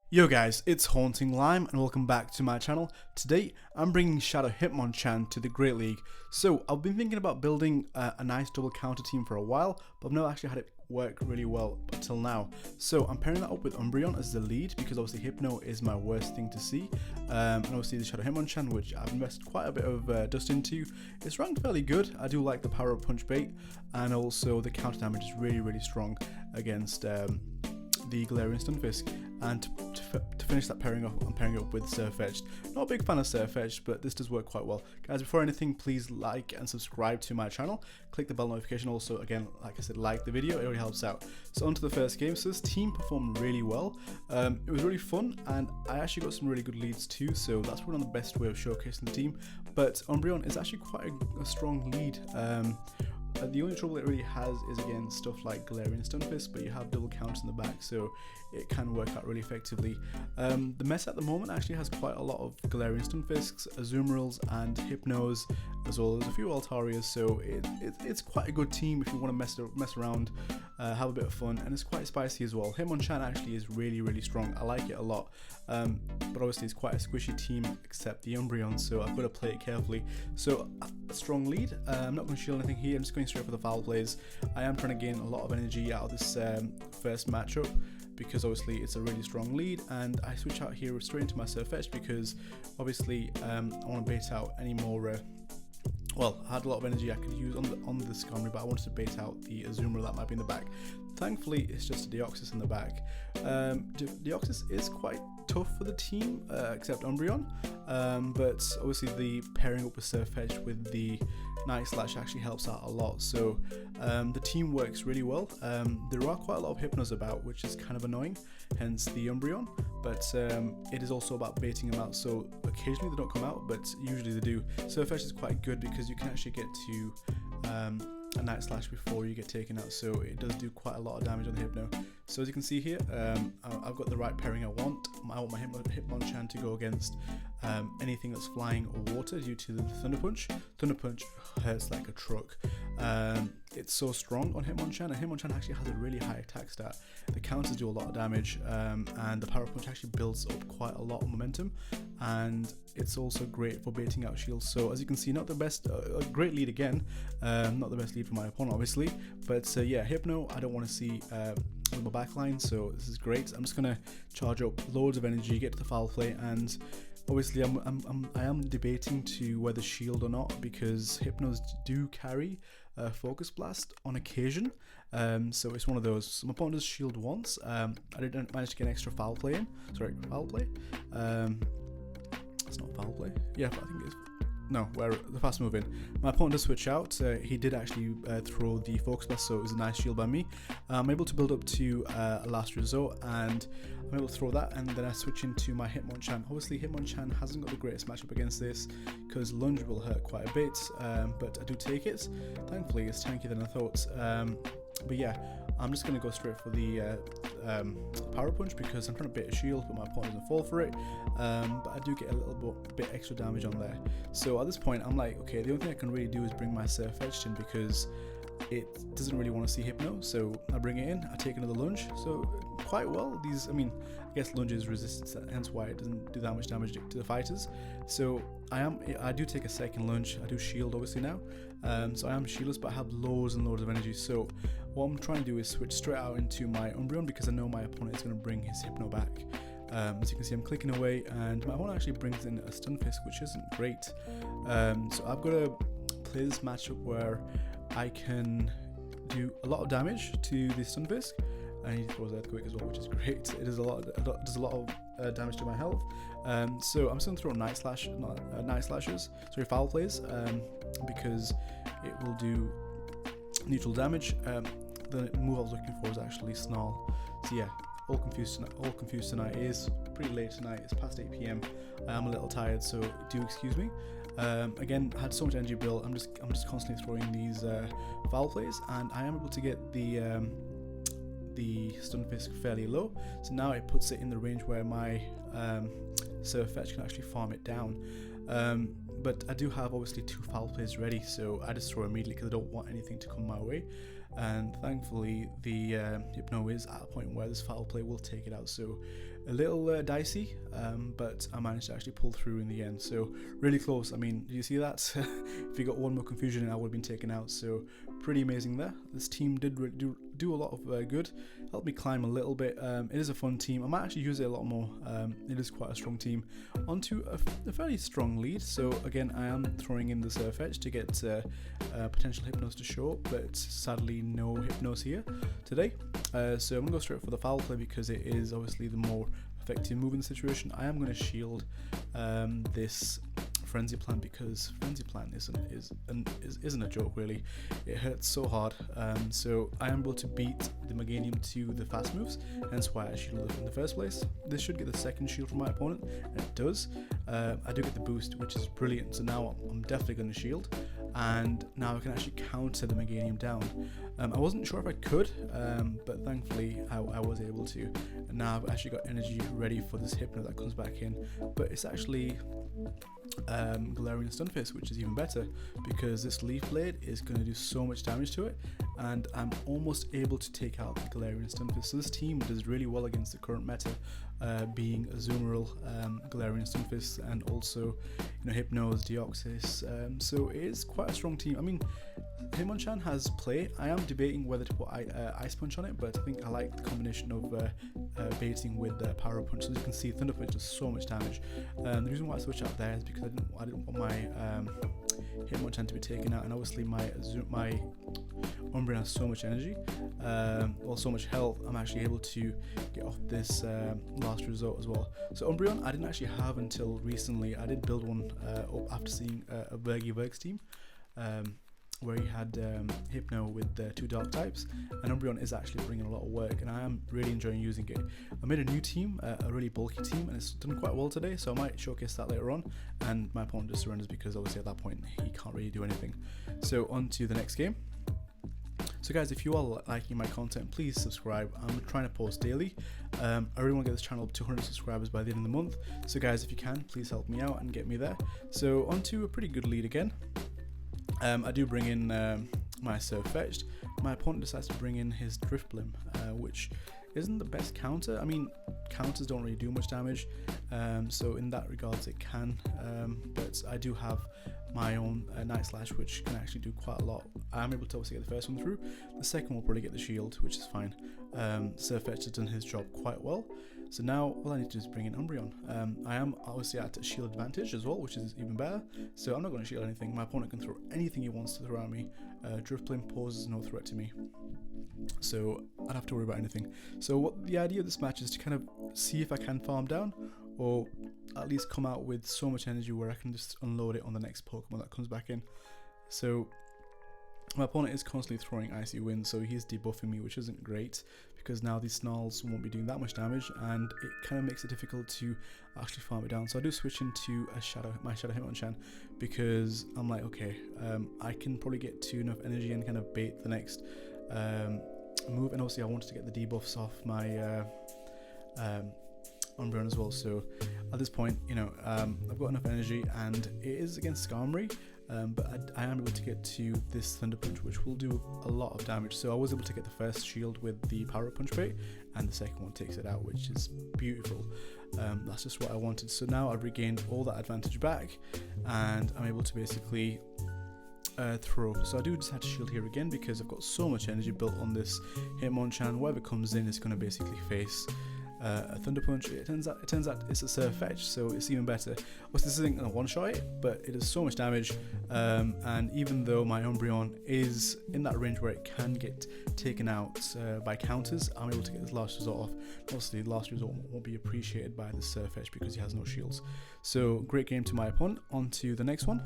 Yo guys, it's Haunting Lime and welcome back to my channel. Today I'm bringing Shadow Hitmonchan to the Great League. So I've been thinking about building a nice double counter team for a while, but I've never actually had it work really well until now. So I'm pairing that up with Umbreon as the lead because obviously Hypno is my worst thing to see. And obviously the Shadow Hitmonchan, which I've invested quite a bit of dust into, is ranked fairly good. I do like the power of Punch Bait, and also the counter damage is really strong against the Galarian Stunfisk. And to finish that pairing off, I'm pairing it up with Sirfetch'D. Not a big fan of Sirfetch'D, but this does work quite well. Guys, before anything, please like and subscribe to my channel. Click the bell notification. Also, again, like I said, like the video. It really helps out. So on to the first game. So this team performed really well. It was really fun, and I actually got some really good leads too. So that's one of the best way of showcasing the team. But Umbreon is actually quite a strong lead. The only trouble it really has is against stuff like Galarian Stunfisk, but you have double counters in the back, so it can work out really effectively. The meta at the moment actually has quite a lot of Galarian Stunfisks, Azumarils, and Hypnos, as well as a few Altarias, so it's quite a good team if you want to mess around, have a bit of fun, and it's quite spicy as well. Hitmonchan actually is really strong. I like it a lot, but obviously it's quite a squishy team except the Umbreon, so I've got to play it carefully. So a strong lead. I'm not going to shield anything here. I'm just going straight for the foul plays. I am trying to gain a lot of energy out of this first matchup because obviously it's a really strong lead, and I switch out here straight into my Sirfetch'D because obviously I want to bait out any more well, I had a lot of energy I could use on the Discovery, but I wanted to bait out the Azumarill that might be in the back. Thankfully, it's just a Deoxys in the back. Deoxys is quite tough for the team, except Umbreon, but obviously the pairing up with Sirfetch'D with the Night Slash actually helps out a lot, so the team works really well. There are quite a lot of Hypnos about, which is kind of annoying, hence the Umbreon, but it is also about baiting them out, so occasionally they don't come out, but usually they do. Sirfetch'D is quite good because you can actually get to a Night Slash before you get taken out, so it does do quite a lot of damage on the Hypno. So as you can see here, I've got the right pairing I want. I want my Hitmonchan to go against anything that's flying or water due to the Thunder Punch. Thunder Punch hurts like a truck. It's so strong on Hitmonchan, and Hitmonchan actually has a really high attack stat. The counters do a lot of damage, and the Power Punch actually builds up quite a lot of momentum, and it's also great for baiting out shields. So as you can see, not the best, a great lead again, not the best lead for my opponent obviously, but yeah, Hypno I don't want to see with my backline, so this is great. I'm just gonna charge up loads of energy, get to the foul play, and obviously I am debating to whether shield or not because Hypnos do carry Focus Blast on occasion, so it's one of those. So my opponent does shield once. I didn't manage to get an extra foul play in. Sorry, foul play. It's not foul play. Yeah, but I think it's no, where the fast move in. My opponent does switch out. He did actually throw the Focus Blast, so it was a nice shield by me. I'm able to build up to a last resort, and I'm able to throw that, and then I switch into my Hitmonchan. Obviously, Hitmonchan hasn't got the greatest matchup against this because Lunge will hurt quite a bit, but I do take it. Thankfully, it's tankier than I thought. But yeah, I'm just going to go straight for the Power Punch because I'm trying to bait a shield, but my opponent doesn't fall for it. But I do get a little bit extra damage on there. So at this point, I'm like, okay, the only thing I can really do is bring my Sirfetch'D in because it doesn't really want to see Hypno. So I bring it in, I take another Lunge. So quite well. These, I mean, I guess Lunge is resistance, hence why it doesn't do that much damage to the fighters. So I do take a second Lunge. I do shield obviously now. So I am shieldless, but I have loads and loads of energy. So what I'm trying to do is switch straight out into my Umbreon because I know my opponent is going to bring his Hypno back. As you can see, I'm clicking away, and my opponent actually brings in a Stunfisk, which isn't great. So I've got to play this matchup where I can do a lot of damage to the Stunfisk, and he throws Earthquake as well, which is great. It does a lot of damage to my health. So I'm just going to throw Night Slashes, sorry, foul plays, because it will do neutral damage. The move I was looking for is actually Snarl. So yeah, all confused tonight. It is pretty late tonight. It's past 8 PM. I am a little tired, so do excuse me. Again, I had so much energy built. I'm just constantly throwing these foul plays, and I am able to get the Stunfisk fairly low. So now it puts it in the range where my Sirfetch'D can actually farm it down. But I do have obviously 2 foul plays ready, so I just throw immediately because I don't want anything to come my way. And thankfully the Hypno is at a point where this foul play will take it out, so a little dicey, but I managed to actually pull through in the end. So really close. I mean, do you see that? If you got one more confusion, I would have been taken out. So pretty amazing there. This team did do a lot of good. Helped me climb a little bit. It is a fun team. I might actually use it a lot more. It is quite a strong team. Onto a fairly strong lead. So again, I am throwing in the Sirfetch'D to get potential hypnos to show up, but sadly no hypnos here today. So I'm gonna go straight for the foul play because it is obviously the more effective move in the situation. I am going to shield this Frenzy Plant because Frenzy Plant isn't a joke really. It hurts so hard. So I am able to beat the Meganium to the fast moves, hence why I shielded it in the first place. This should get the second shield from my opponent, and it does. I do get the boost, which is brilliant. So now I'm definitely going to shield, and now I can actually counter the Meganium down. I wasn't sure if I could, but thankfully I was able to. And now I've actually got energy ready for this Hypno that comes back in, but it's actually Galarian Stunfisk, which is even better because this Leaf Blade is going to do so much damage to it, and I'm almost able to take out the Galarian Stunfisk. So this team does really well against the current meta, being Azumarill, Galarian Stunfisk, and also Hypnos, Deoxys. So it is quite a strong team. I mean, Hitmonchan has play. I am debating whether to put Ice Punch on it, but I think I like the combination of baiting with Power Punch. So you can see Thunder Punch does so much damage. The reason why I switched out there is because I didn't want my Hitmonchan to be taken out, and obviously my Umbreon has so much energy, so much health. I'm actually able to get off this last resort as well. So Umbreon I didn't actually have until recently. I did build one up after seeing a Verg's team, where he had Hypno with the 2 dark types, and Umbreon is actually bringing a lot of work, and I am really enjoying using it. I made a new team, a really bulky team, and it's done quite well today, so I might showcase that later on, and my opponent just surrenders because obviously at that point he can't really do anything. So on to the next game. So guys, if you are liking my content, please subscribe. I'm trying to post daily. I really want to get this channel up to 200 subscribers by the end of the month, so guys, if you can, please help me out and get me there. So on to a pretty good lead again. I do bring in my Sirfetch'D. My opponent decides to bring in his Drifblim, which isn't the best counter. I mean, counters don't really do much damage, so in that regards it can, but I do have my own Night Slash, which can actually do quite a lot. I'm able to obviously get the first one through. The second will probably get the shield, which is fine. Sirfetch'D has done his job quite well. So now all I need to do is bring in Umbreon. I am obviously at a shield advantage as well, which is even better. So I'm not going to shield anything. My opponent can throw anything he wants to throw at me. Drifblim poses no threat to me, so I don't have to worry about anything. So what the idea of this match is to kind of see if I can farm down, or at least come out with so much energy where I can just unload it on the next Pokemon that comes back in. So my opponent is constantly throwing Icy Wind, so he's debuffing me, which isn't great, because now these Snarls won't be doing that much damage, and it kind of makes it difficult to actually farm it down. So I do switch into my Shadow Hitmonchan, because I'm like, okay, I can probably get to enough energy and kind of bait the next move, and obviously I wanted to get the debuffs off my Umbreon as well. So at this point, I've got enough energy, and it is against Skarmory, but I am able to get to this Thunder Punch, which will do a lot of damage. So I was able to get the first shield with the Power Punch bait, and the second one takes it out, which is beautiful. That's just what I wanted. So now I've regained all that advantage back, and I'm able to basically throw. So I do just have to shield here again because I've got so much energy built on this Hitmonchan. Whatever comes in is going to basically face a Thunder Punch. It turns out it's a Sirfetch'D, so it's even better. Well, this isn't going to one-shot it, but it does so much damage, and even though my Umbreon is in that range where it can get taken out by counters, I'm able to get this last resort off. Obviously, the last resort won't be appreciated by the Sirfetch'D because he has no shields. So great game to my opponent. On to the next one.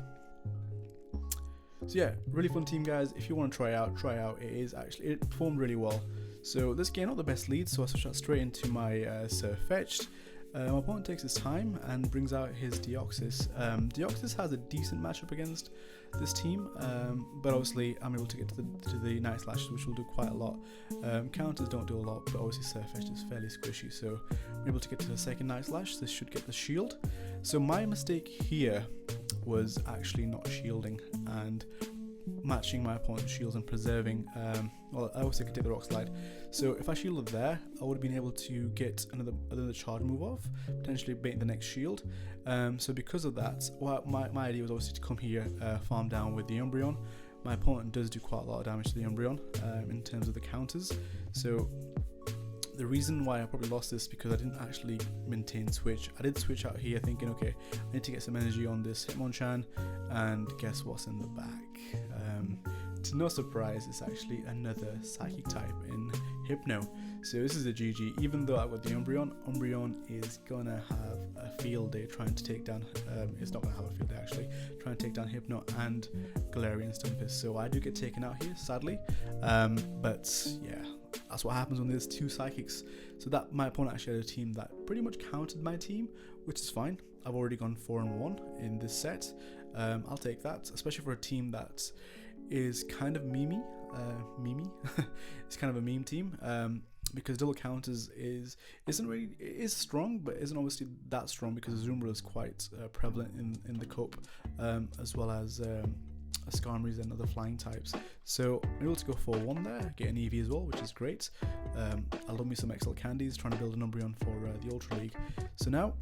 So yeah, really fun team, guys. If you want to try out. It performed really well. So this game, not the best lead, so I switch out straight into my Sirfetch'D. My opponent takes his time and brings out his Deoxys. Deoxys has a decent matchup against this team, but obviously I'm able to get to the Night Slash, which will do quite a lot. Counters don't do a lot, but obviously Sirfetch'D is fairly squishy, so I'm able to get to the second Night Slash. This should get the shield. So my mistake here was actually not shielding, and matching my opponent's shields and preserving. Well, I also could take the rock slide. So if I shielded there, I would have been able to get another charge move off, potentially bait the next shield. So because of that, well, my idea was obviously to come here, farm down with the Umbreon. My opponent does do quite a lot of damage to the Umbreon in terms of the counters. So the reason why I probably lost this because I didn't actually maintain switch. I did switch out here thinking, okay, I need to get some energy on this Hitmonchan, and guess what's in the back? To no surprise, it's actually another psychic type in Hypno. So this is a GG. Even though I've got the Umbreon is gonna have a field day trying to take down, it's not gonna have a field day actually, trying to take down Hypno and Galarian Stumpus. So I do get taken out here, sadly. But yeah, that's what happens when there's two psychics. So that my opponent actually had a team that pretty much countered my team, which is fine. I've already gone 4-1 in this set. I'll take that, especially for a team that is kind of memey. It's kind of a meme team. Because double counters isn't really, it is strong, but isn't obviously that strong because Zumba is quite prevalent in the cup, as well as Skarmories and other flying types. So I'm able to go 4-1 there, get an EV as well, which is great. I love me some XL candies, trying to build an Umbreon for the Ultra League. So now,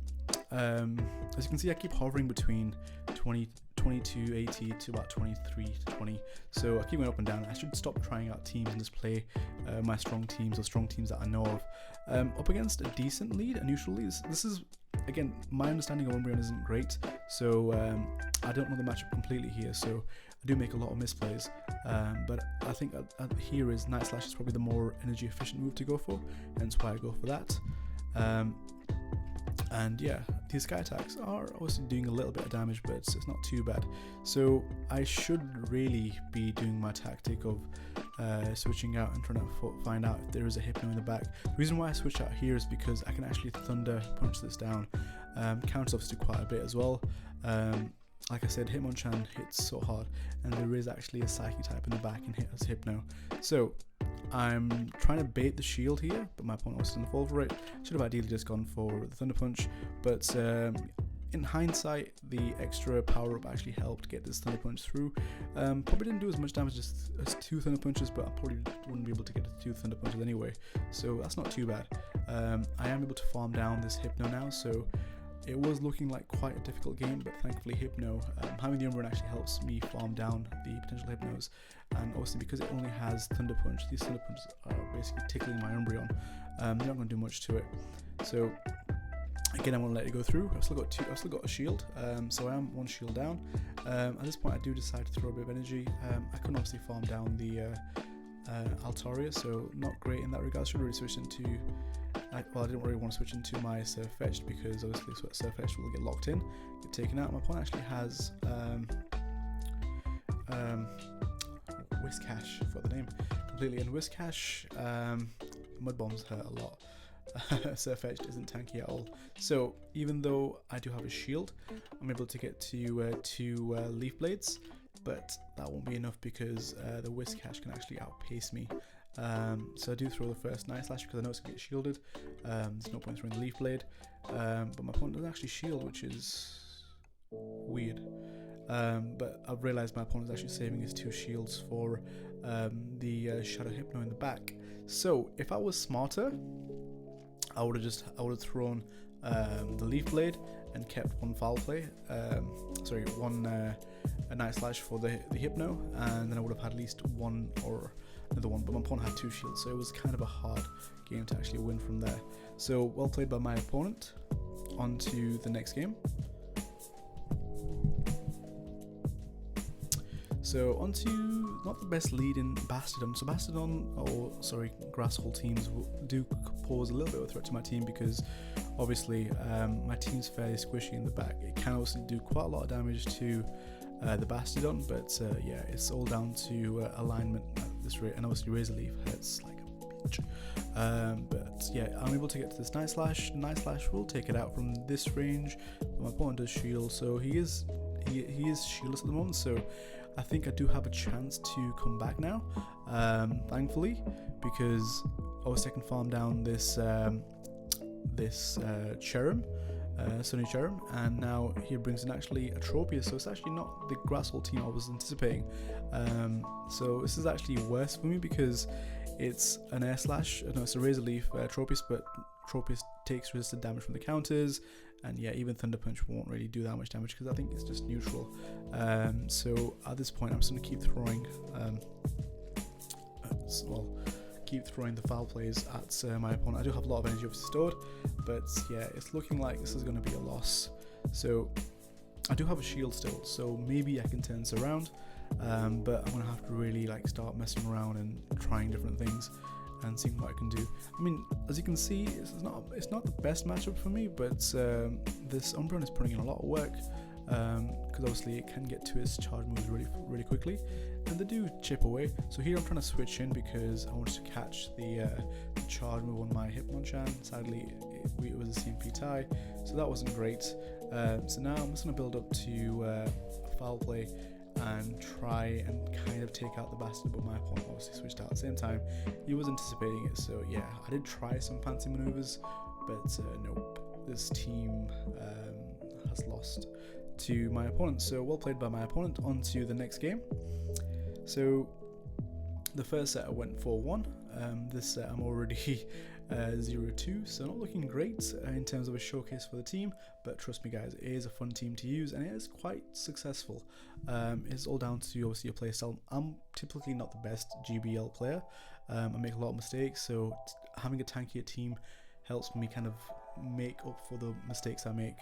as you can see, I keep hovering between 2280 to about 2320. So I keep going up and down. I should stop trying out teams and just play my strong teams or strong teams that I know of. Up against a decent lead, a neutral lead. This is, again, my understanding of Umbreon isn't great, so I don't know the matchup completely here, so I do make a lot of misplays. But I think here is Night Slash is probably the more energy efficient move to go for, hence why I go for that. And yeah, these sky attacks are obviously doing a little bit of damage, but it's not too bad. So I should really be doing my tactic of switching out and trying to find out if there is a Hypno in the back. The reason why I switch out here is because I can actually Thunder Punch this down. Counters obviously quite a bit as well. Like I said, Hitmonchan hits so hard, and there is actually a Psychic type in the back and hits Hypno. So I'm trying to bait the shield here, but my opponent was didn't fall for it. Should have ideally just gone for the Thunder Punch, but in hindsight, the extra power up actually helped get this Thunder Punch through. Probably didn't do as much damage as 2 Thunder Punches, but I probably wouldn't be able to get to 2 Thunder Punches anyway, so that's not too bad. I am able to farm down this Hypno now, so it was looking like quite a difficult game, but thankfully Hypno, having the Umbreon actually helps me farm down the potential Hypnos, and obviously because it only has Thunder Punch, these Thunder Punches are basically tickling my Umbreon. They're not going to do much to it, so again I'm going to let it go through. I've still got a shield, so I am 1 shield down. At this point I do decide to throw a bit of energy. I can obviously farm down the Altaria, so not great in that regard. Should really switch into, well, I didn't really want to switch into my Sirfetch'D because obviously Sirfetch'D will get locked in, get taken out. My opponent actually has Whiskash, forgot the name completely, and Whiskash, Mud Bombs hurt a lot. Sirfetch'D isn't tanky at all, so even though I do have a shield, I'm able to get to 2 Leaf Blades, but that won't be enough because the Whiskash can actually outpace me. So I do throw the first Night Slash because I know it's going to get shielded. There's no point throwing the Leaf Blade, but my opponent doesn't actually shield, which is weird. But I've realised my opponent is actually saving his 2 shields for the Shadow Hypno in the back. So if I was smarter, I would have thrown the Leaf Blade and kept 1 Foul Play, a Night Slash for the Hypno, and then I would have had at least 1 or another one, but my opponent had 2 shields, so it was kind of a hard game to actually win from there. So well played by my opponent. On to the next game. So on to not the best lead in Bastardon. So Grasshole teams do pose a little bit of a threat to my team because obviously my team's fairly squishy in the back. It can also do quite a lot of damage to the Bastardon, but yeah, it's all down to alignment at this rate, and obviously Razor Leaf hurts like a bitch. But yeah, I'm able to get to this Night Slash. Night Slash will take it out from this range, but my opponent does shield, so he is shieldless at the moment, so I think I do have a chance to come back now, thankfully, because obviously I can farm down this Cherim, Sunny Cherrim, and now he brings in actually a Tropius, so it's actually not the Grassol team I was anticipating. So this is actually worse for me because it's an Air Slash, no, it's a Razor Leaf Tropius, but Tropius takes resisted damage from the counters, and yeah, even Thunder Punch won't really do that much damage because I think it's just neutral. So at this point, I'm just going to keep throwing, keep throwing the foul plays at my opponent. I do have a lot of energy obviously stored, but yeah, it's looking like this is going to be a loss. So I do have a shield still, so maybe I can turn this around, but I'm going to have to really like start messing around and trying different things and seeing what I can do. I mean, as you can see, it's not the best matchup for me, but this Umbreon is putting in a lot of work, because obviously it can get to its charge moves really quickly, and they do chip away. So here I'm trying to switch in because I wanted to catch the charge move on my Hitmonchan. Sadly, it was a CMP tie, so that wasn't great. So now I'm just going to build up to a foul play and try and kind of take out the bastard, but my opponent obviously switched out at the same time. He was anticipating it, so yeah, I did try some fancy maneuvers, but nope, this team has lost to my opponent. So well played by my opponent. On to the next game. So the first set I went 4-1. This set I'm already 0-2, so not looking great in terms of a showcase for the team, but trust me guys, it is a fun team to use and it is quite successful. It's all down to obviously your playstyle. I'm typically not the best GBL player. I make a lot of mistakes, so having a tankier team helps me kind of make up for the mistakes I make.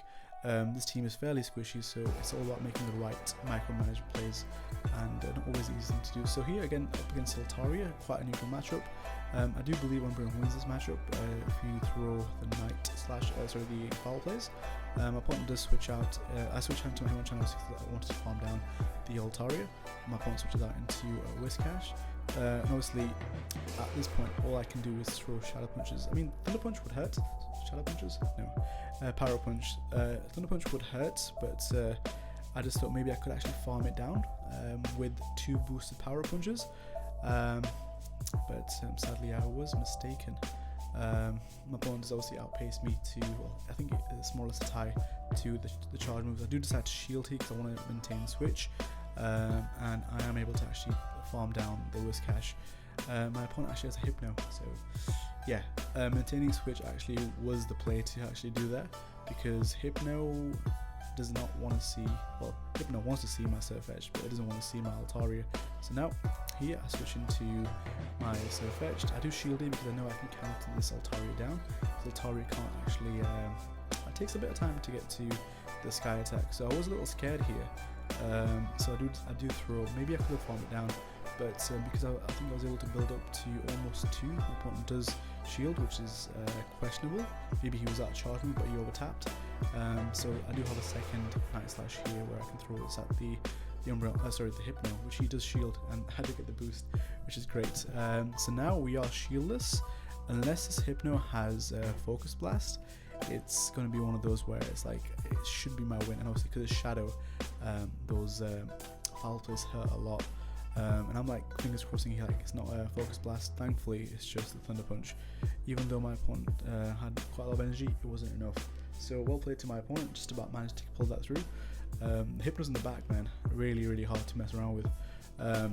This team is fairly squishy, so it's all about making the right micromanaged plays, and not always easy to do. So here again up against Altaria, quite a neutral matchup. I do believe Umbreon wins this matchup if you throw the the foul plays. My opponent does switch out. I switch out into my Hitmonchan because I wanted to farm down the Altaria. My opponent switches out into Whiskash. And obviously, at this point, all I can do is throw Shadow Punches. I mean, Thunder Punch would hurt. Shadow Punches? No. Power Punch. Thunder Punch would hurt, but I just thought maybe I could actually farm it down with 2 boosted Power Punches. But sadly, I was mistaken. My opponent has obviously outpaced me to, well, I think it's more or less a tie to the charge moves. I do decide to shield here because I want to maintain switch, and I am able to actually farm down the Whiskash. My opponent actually has a Hypno, so yeah, maintaining switch actually was the play to actually do that, because Hypno does not want to see, well, Hypno wants to see my Sirfetch'D, but it doesn't want to see my Altaria. So now here I switch into my Sirfetch'D. I do shield him because I know I can counter this Altaria down. So Altaria can't actually, it takes a bit of time to get to the Sky Attack, so I was a little scared here. So I do throw, maybe I could have farmed it down, but because I think I was able to build up to almost 2, my opponent does shield, which is questionable. Maybe he was out of charge move, but he overtapped. So I do have a second Night Slash here where I can throw this at the Umbreon, the Hypno, which he does shield, and I had to get the boost, which is great. So now we are shieldless, unless this Hypno has Focus Blast. It's going to be one of those where it's like, it should be my win, and obviously because it's Shadow, those foul plays hurt a lot. And I'm like fingers crossing here, like it's not a Focus Blast. Thankfully it's just the Thunder Punch. Even though my opponent had quite a lot of energy, it wasn't enough. So well played to my opponent, just about managed to pull that through. The Hypno's in the back, man, really hard to mess around with. A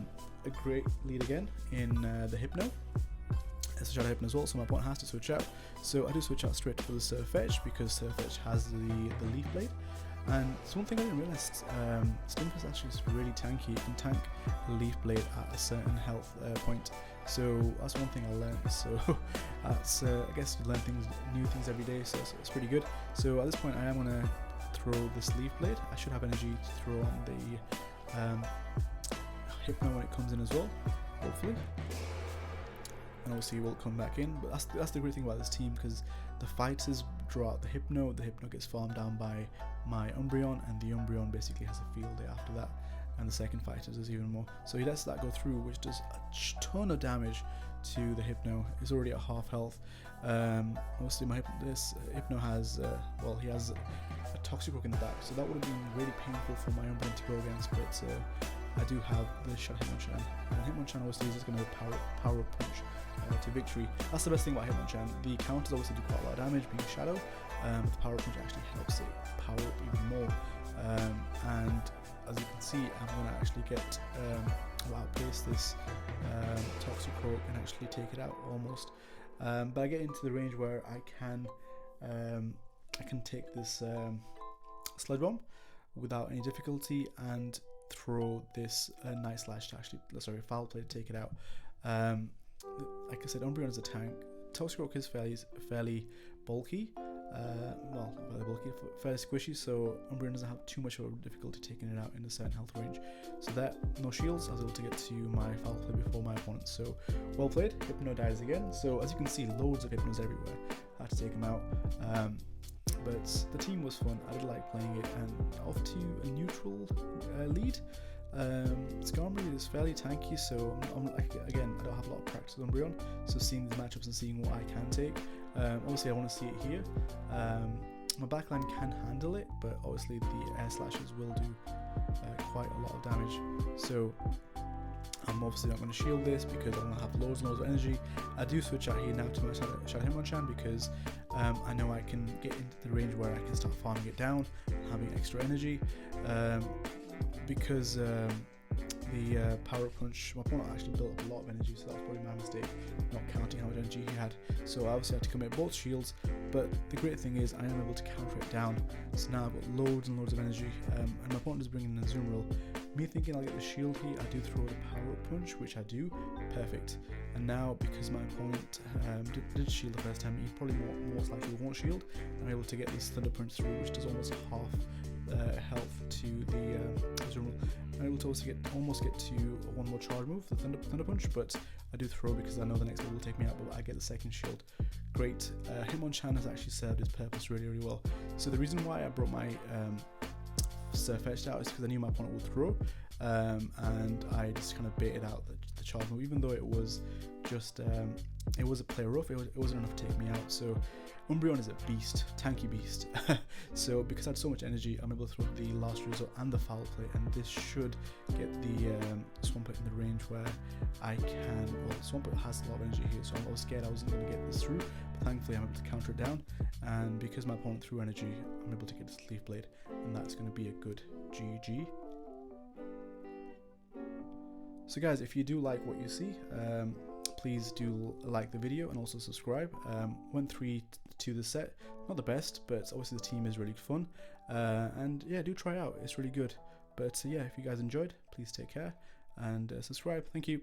great lead again in the Hypno. It's a Shadow Hypno as well, so my opponent has to switch out. So I do switch out straight for the Sirfetch'D because Sirfetch'D has the Leaf Blade. And it's one thing I didn't realize, Stinker's actually is really tanky. You can tank a Leaf Blade at a certain health point. So that's one thing I learned. So that's, I guess you learn new things every day, so it's pretty good. So at this point I am going to throw this Leaf Blade. I should have energy to throw on the Hypno when it comes in as well, hopefully. And obviously it will come back in, but that's the great thing about this team, because the fighters draw out the Hypno gets farmed down by my Umbreon, and the Umbreon basically has a field day after that, and the second fighter does even more. So he lets that go through, which does a ton of damage to the Hypno. He's already at half health. Obviously this Hypno has, well, he has a Toxic Rock in the back, so that would have been really painful for my Umbreon to go against, but I do have the shot Hitmonchan, and Hitmonchan obviously is just going to power punch to victory. That's the best thing about Hitmonchan. The counters obviously do quite a lot of damage being Shadow, The power up punch actually helps it power up even more. And as you can see, I'm going to actually get outpace this Toxic Croak and actually take it out almost. But I get into the range where I can take this Sludge Bomb without any difficulty and throw this Night Slash to actually, sorry, Foul Play to take it out. Like I said, Umbreon is a tank. Toxic Croak is fairly bulky. Well, fairly squishy, so Umbreon doesn't have too much of a difficulty taking it out in a certain health range. So that, no shields, I was able to get to my Foul Play before my opponent. So, well played. Hypno dies again. So, as you can see, loads of Hypnos everywhere. I had to take them out. But the team was fun. I did like playing it, and off to a neutral lead. Skarmory is fairly tanky, so again, I don't have a lot of practice with Umbreon, so seeing these matchups and seeing what I can take. Obviously I want to see it here. My backline can handle it, but obviously the air slashes will do quite a lot of damage. So I'm obviously not going to shield this because I want to have loads and loads of energy. I do switch out here now to my Shadow Hitmonchan because I know I can get into the range where I can start farming it down, having extra energy. Because the power up punch, my opponent actually built up a lot of energy, so that was probably my mistake, not counting how much energy he had. So I obviously had to commit both shields, but the great thing is I am able to counter it down. So now I've got loads and loads of energy, and my opponent is bringing in a Zoom roll. Me thinking I'll get the shield here, I do throw the power up punch, which I do, perfect. And now because my opponent did shield the first time, he probably most likely won't shield. I'm able to get this Thunder Punch through, which does almost half health to the Zoom roll. I'm able to also almost get to one more charge move, the Thunder Punch, but I do throw because I know the next one will take me out, but I get the second shield. Great. Hitmonchan has actually served his purpose really, really well. So the reason why I brought my Sirfetch'D out is because I knew my opponent would throw, and I just kind of baited out the charge move, even though it was just it was a play rough, it wasn't enough to take me out. So Umbreon is a beast, tanky beast. So because I had so much energy, I'm able to throw the last resort and the Foul Play, and this should get the Swampert in the range where I can, well, Swampert has a lot of energy here, so I was scared I wasn't going to get this through, but thankfully I'm able to counter it down, and because my opponent threw energy, I'm able to get this Leaf Blade, and that's going to be a good GG. So guys, if you do like what you see, please do like the video and also subscribe. Went 3-2 the set, not the best, but obviously the team is really fun, and yeah, do try out, it's really good. But yeah, if you guys enjoyed, please take care and subscribe. Thank you.